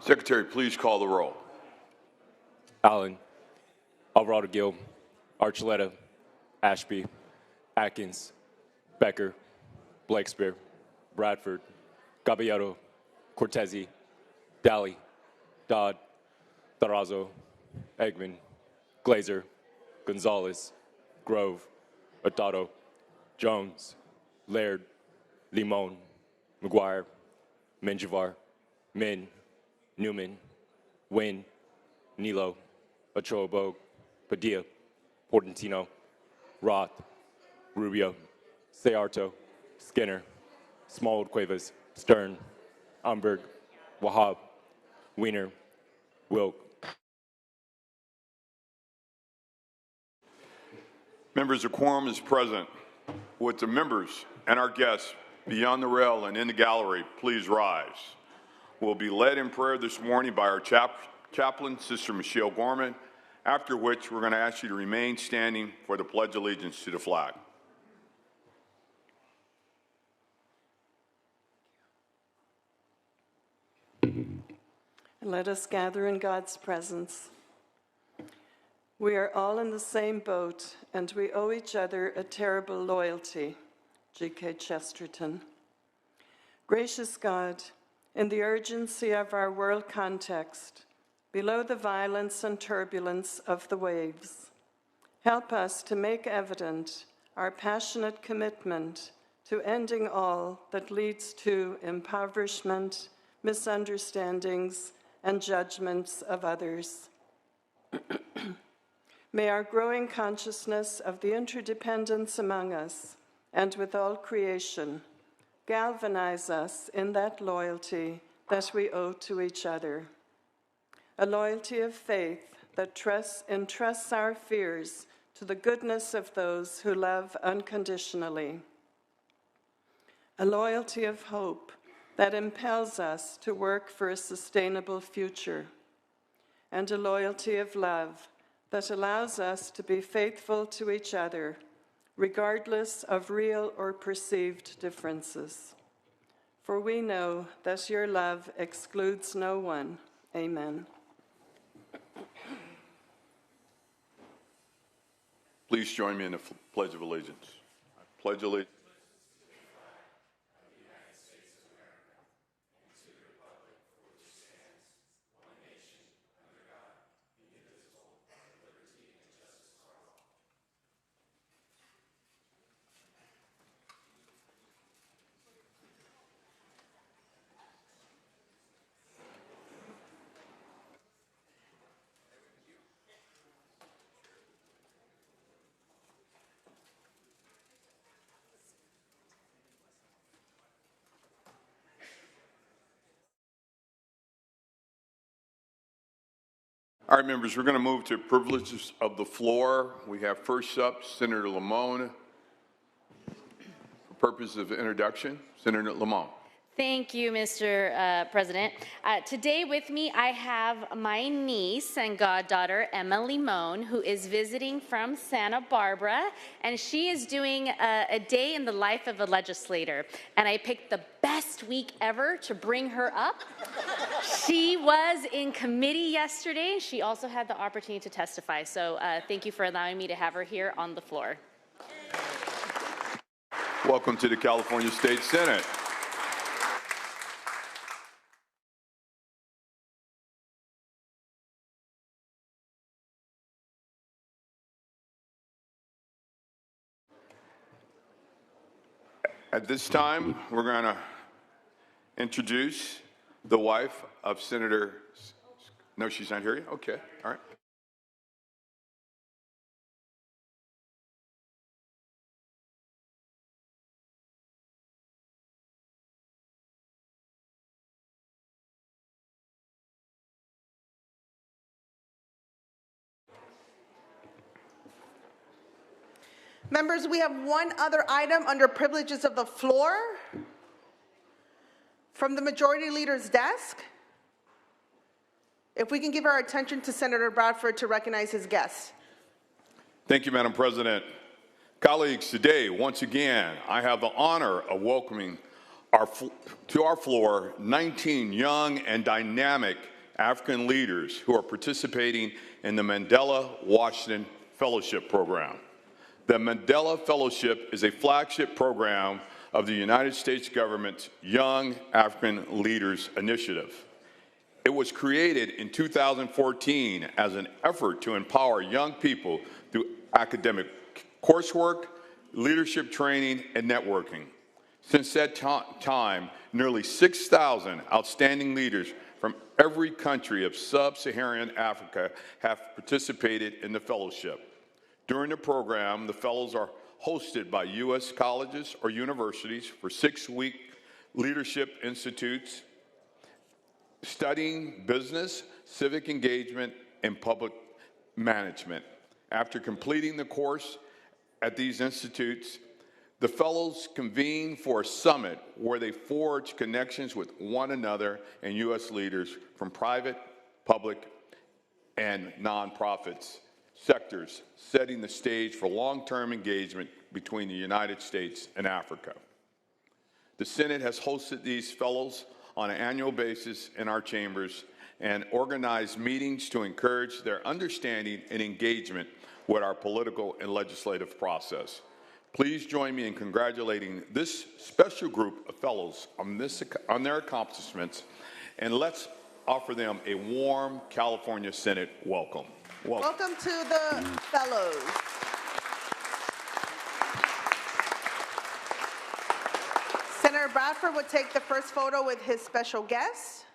Secretary, please call the roll. Allen, Alvarado Gill, Archuleta, Ashby, Atkins, Becker, Blakespear, Bradford, Caballero, Cortese, Daly, Dodd, Darazo, Eggman, Glazer, Gonzalez, Grove, Adado, Jones, Laird, Limon, McGuire, Menjivar, Min, Newman, Wynn, Nilo, Ochoa, Padilla, Portantino, Roth, Rubio, Searto, Skinner, Smallwood Cuevas, Stern, Umberg, Wahab, Wiener, Wilk. Members, a quorum is present. Would the members and our guests beyond the rail and in the gallery please rise? We'll be led in prayer this morning by our chaplain, Sister Michelle Gorman, after which we're going to ask you to remain standing for the Pledge of Allegiance to the flag. Let us gather in God's presence. We are all in the same boat, and we owe each other a terrible loyalty. G.K. Chesterton. Gracious God, in the urgency of our world context, below the violence and turbulence of the waves, help us to make evident our passionate commitment to ending all that leads to impoverishment, misunderstandings, and judgments of others. May our growing consciousness of the interdependence among us and with all creation galvanize us in that loyalty that we owe to each other. A loyalty of faith that entrusts our fears to the goodness of those who love unconditionally. A loyalty of hope that impels us to work for a sustainable future. And a loyalty of love that allows us to be faithful to each other, regardless of real or perceived differences. For we know that your love excludes no one. Amen. Please join me in the Pledge of Allegiance. I pledge allegiance. All right, members, we're going to move to privileges of the floor. We have first up Senator Limon. For purposes of introduction, Senator Limon. Thank you, Mr. President. Today with me, I have my niece and goddaughter, Emma Limon, who is visiting from Santa Barbara, and she is doing a day in the life of a legislator. And I picked the best week ever to bring her up. She was in committee yesterday. She also had the opportunity to testify. So thank you for allowing me to have her here on the floor. Welcome to the California State Senate. At this time, we're going to introduce the wife of Senator, no, she's not here yet? Okay, all right. Members, we have one other item under privileges of the floor from the Majority Leader's desk. If we can give our attention to Senator Bradford to recognize his guest. Thank you, Madam President. Colleagues, today, once again, I have the honor of welcoming to our floor 19 young and dynamic African leaders who are participating in the Mandela Washington Fellowship Program. The Mandela Fellowship is a flagship program of the United States government's Young African Leaders Initiative. It was created in 2014 as an effort to empower young people through academic coursework, leadership training, and networking. Since that time, nearly 6,000 outstanding leaders from every country of sub-Saharan Africa have participated in the fellowship. During the program, the fellows are hosted by U.S. colleges or universities for 6-week leadership institutes, studying business, civic engagement, and public management. After completing the course at these institutes, the fellows convene for a summit where they forge connections with one another and U.S. leaders from private, public, and nonprofits sectors, setting the stage for long-term engagement between the United States and Africa. The Senate has hosted these fellows on an annual basis in our chambers and organized meetings to encourage their understanding and engagement with our political and legislative process. Please join me in congratulating this special group of fellows on their accomplishments, and let's offer them a warm California Senate welcome. Welcome to the fellows. Senator Bradford would take the first photo with his special guest.